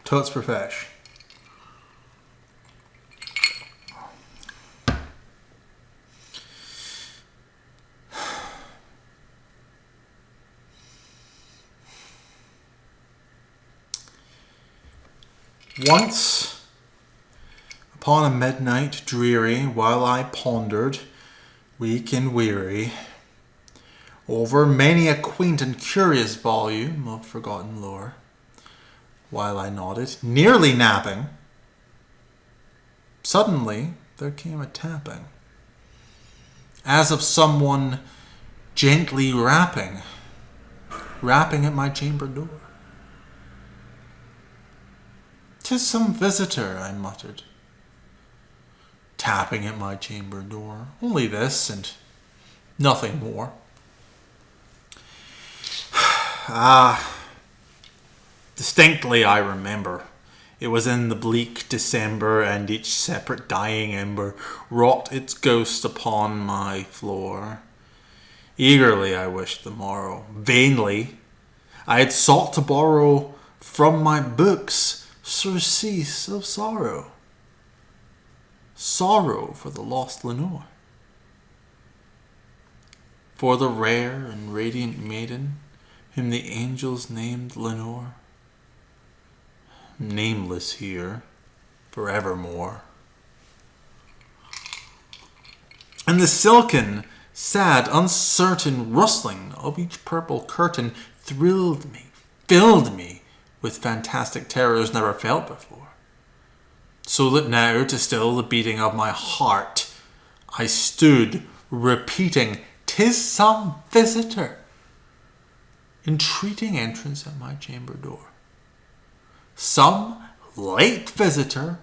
Totes profesh. Once, upon a midnight dreary, while I pondered, weak and weary, over many a quaint and curious volume of forgotten lore, while I nodded, nearly napping, suddenly there came a tapping, as of someone gently rapping at my chamber door. "'Tis some visitor," I muttered, tapping at my chamber door. "Only this, and nothing more." Distinctly I remember. It was in the bleak December, and each separate dying ember wrought its ghost upon my floor. Eagerly I wished the morrow. Vainly I had sought to borrow from my books surcease of sorrow. Sorrow for the lost Lenore, for the rare and radiant maiden whom the angels named Lenore, nameless here forevermore. And the silken, sad, uncertain rustling of each purple curtain thrilled me, filled me with fantastic terrors never felt before. So that now, to still the beating of my heart, I stood repeating, "'Tis some visitor, entreating entrance at my chamber door. Some late visitor,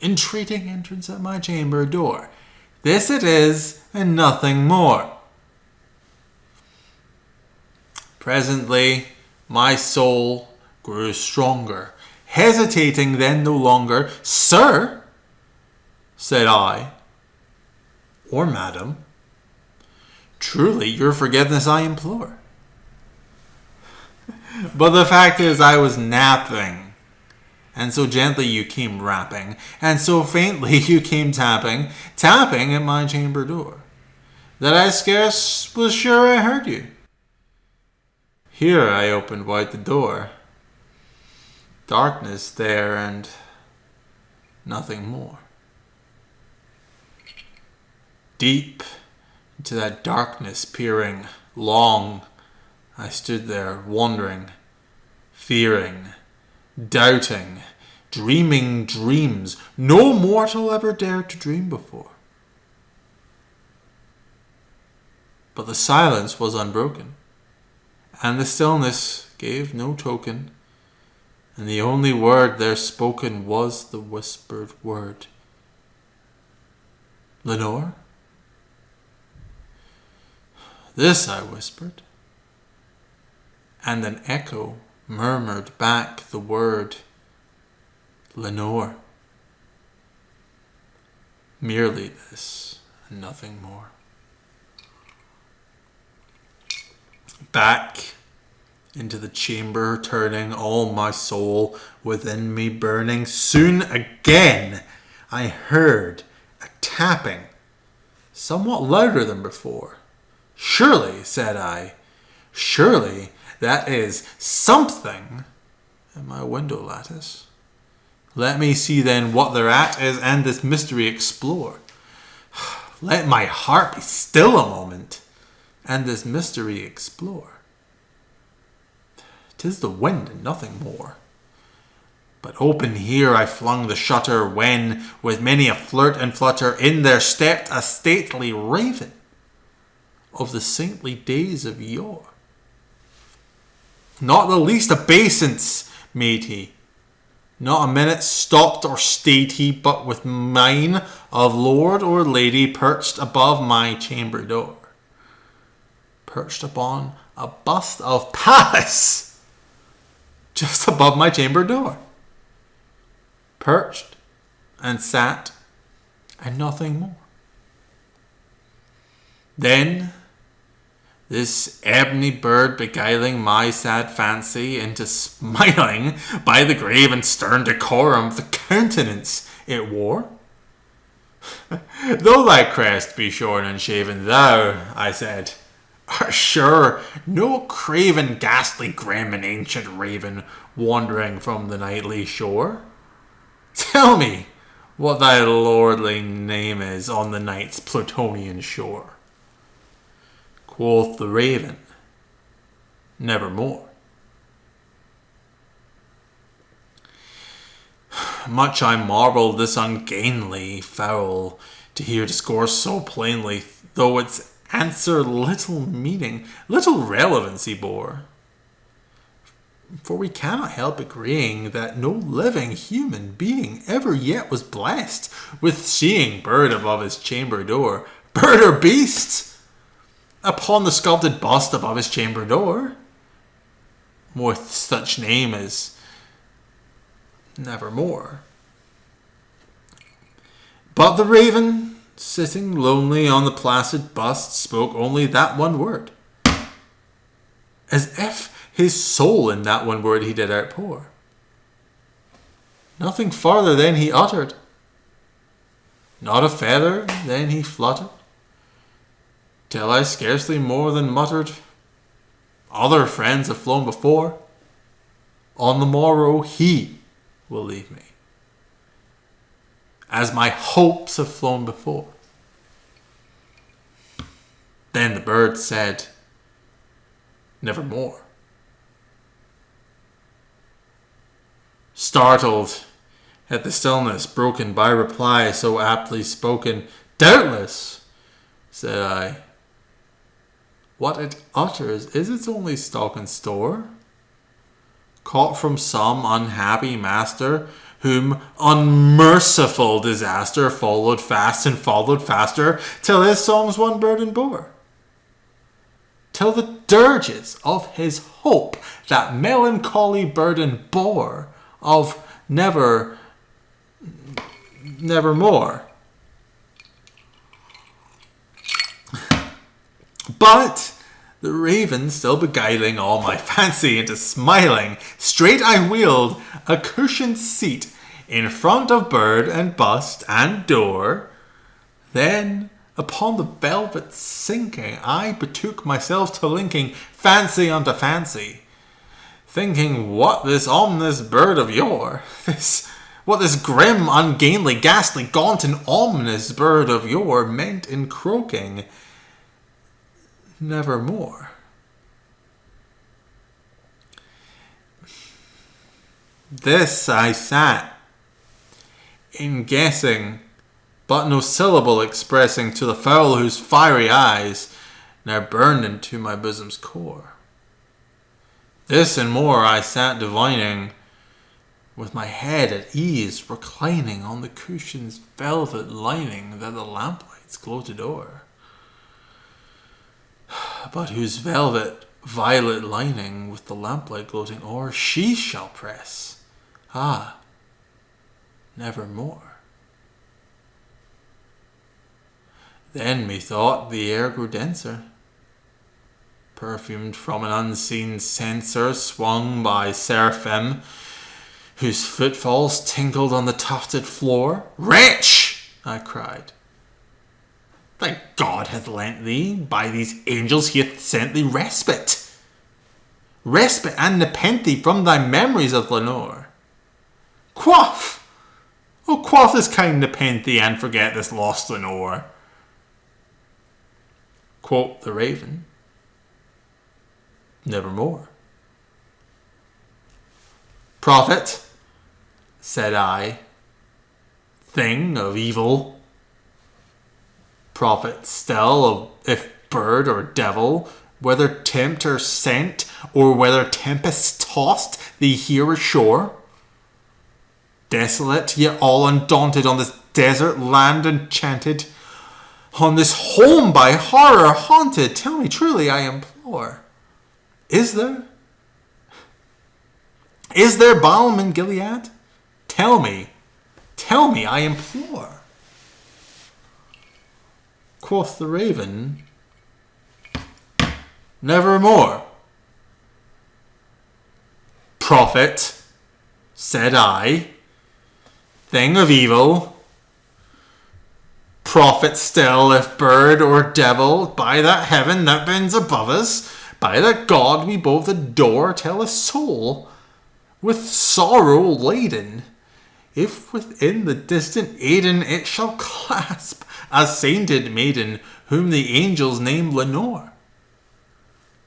entreating entrance at my chamber door. This it is, and nothing more." Presently, my soul grew stronger, hesitating then no longer. "Sir," said I, "or madam, truly your forgiveness I implore. But the fact is I was napping, and so gently you came rapping, and so faintly you came tapping at my chamber door, that I scarce was sure I heard you. Here I opened wide the door. Darkness there, and nothing more. Deep into that darkness peering, long I stood there, wondering, fearing, doubting, dreaming dreams no mortal ever dared to dream before. But the silence was unbroken, and the stillness gave no token, and the only word there spoken was the whispered word, "Lenore?" This I whispered, and an echo murmured back the word, "Lenore." Merely this, and nothing more. Back into the chamber turning, all my soul within me burning, soon again I heard a tapping, somewhat louder than before. "Surely," said I, "surely that is something at my window lattice. Let me see then what thereat is, and this mystery explore. Let my heart be still a moment, and this mystery explore. 'Tis the wind and nothing more." But open here I flung the shutter, when, with many a flirt and flutter, in there stepped a stately raven of the saintly days of yore. Not the least obeisance made he, not a minute stopped or stayed he, but with mien of lord or lady perched above my chamber door, perched upon a bust of Pallas, just above my chamber door, perched and sat, and nothing more. Then this ebony bird beguiling my sad fancy into smiling by the grave and stern decorum of the countenance it wore. Though thy crest be shorn and shaven, thou, I said, art sure no craven, ghastly, grim, and ancient raven wandering from the nightly shore. Tell me what thy lordly name is on the night's Plutonian shore. Quoth the raven, nevermore. Much I marvelled this ungainly fowl to hear discourse so plainly, though its answer little meaning, little relevancy bore. For we cannot help agreeing that no living human being ever yet was blessed with seeing bird above his chamber door, bird or beast, upon the sculpted bust above his chamber door, with such name as nevermore. But the raven, sitting lonely on the placid bust, spoke only that one word, as if his soul in that one word he did outpour. Nothing farther than he uttered, not a feather than he fluttered, till I scarcely more than muttered, other friends have flown before, on the morrow he will leave me, as my hopes have flown before. Then the bird said, nevermore. Startled at the stillness broken by reply so aptly spoken, doubtless, said I, what it utters is its only stock and store, caught from some unhappy master, whom unmerciful disaster followed fast and followed faster, till his songs one burden bore, till the dirges of his hope that melancholy burden bore, of nevermore. But the raven still beguiling all my fancy into smiling, straight I wheeled a cushioned seat in front of bird and bust and door. Then upon the velvet sinking, I betook myself to linking fancy unto fancy, thinking what this ominous bird of yore, what this grim, ungainly, ghastly, gaunt, and ominous bird of yore meant in croaking nevermore. This I sat in guessing, but no syllable expressing to the fowl whose fiery eyes now burned into my bosom's core. This and more I sat divining, with my head at ease reclining on the cushion's velvet lining that the lamplights gloated o'er, but whose velvet violet lining with the lamplight gloating o'er she shall press, nevermore. Then methought the air grew denser, perfumed from an unseen censer swung by seraphim, whose footfalls tinkled on the tufted floor. Wretch! I cried. Thy God hath lent thee, by these angels he hath sent thee respite. Respite and nepenthe from thy memories of Lenore. Quaff! Oh, quaff this kind nepenthe and forget this lost Lenore. Quoth the raven, nevermore. Prophet, said I, thing of evil. Prophet still of if bird or devil, whether tempter sent, or whether tempest tossed thee here ashore. Desolate, yet all undaunted on this desert land enchanted, on this home by horror haunted, tell me truly, I implore, is there balm in Gilead? Tell me, I implore. Quoth the raven, nevermore. Prophet, said I, thing of evil, prophet still, if bird or devil, by that heaven that bends above us, by that God we both adore, tell a soul with sorrow laden, if within the distant Aidenn it shall clasp a sainted maiden, whom the angels name Lenore.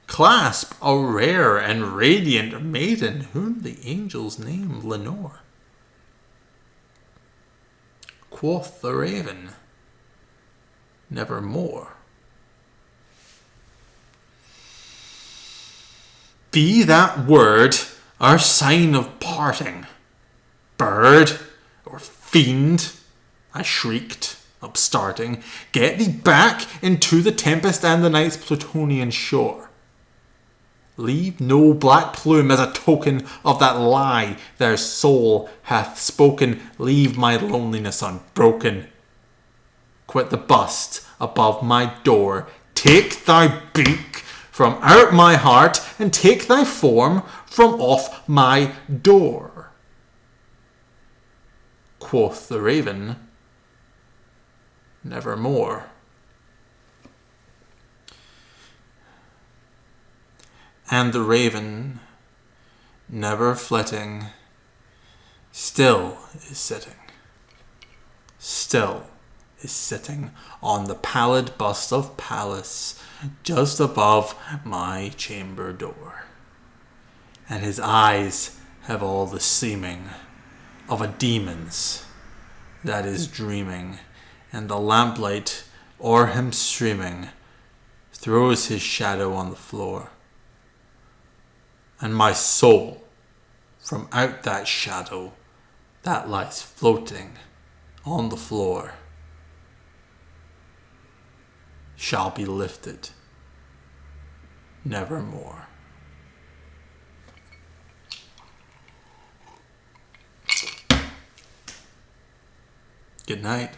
Clasp a rare and radiant maiden, whom the angels name Lenore. Quoth the raven, nevermore. Be that word our sign of parting, bird or fiend, I shrieked, upstarting, get thee back into the tempest and the night's Plutonian shore. Leave no black plume as a token of that lie their soul hath spoken. Leave my loneliness unbroken. Quit the bust above my door. Take thy beak from out my heart, and take thy form from off my door. Quoth the raven, nevermore. And the raven, never flitting, still is sitting. Still is sitting on the pallid bust of Pallas, just above my chamber door. And his eyes have all the seeming of a demon's that is dreaming, and the lamplight o'er him streaming throws his shadow on the floor. And my soul, from out that shadow that lies floating on the floor, shall be lifted nevermore. Good night.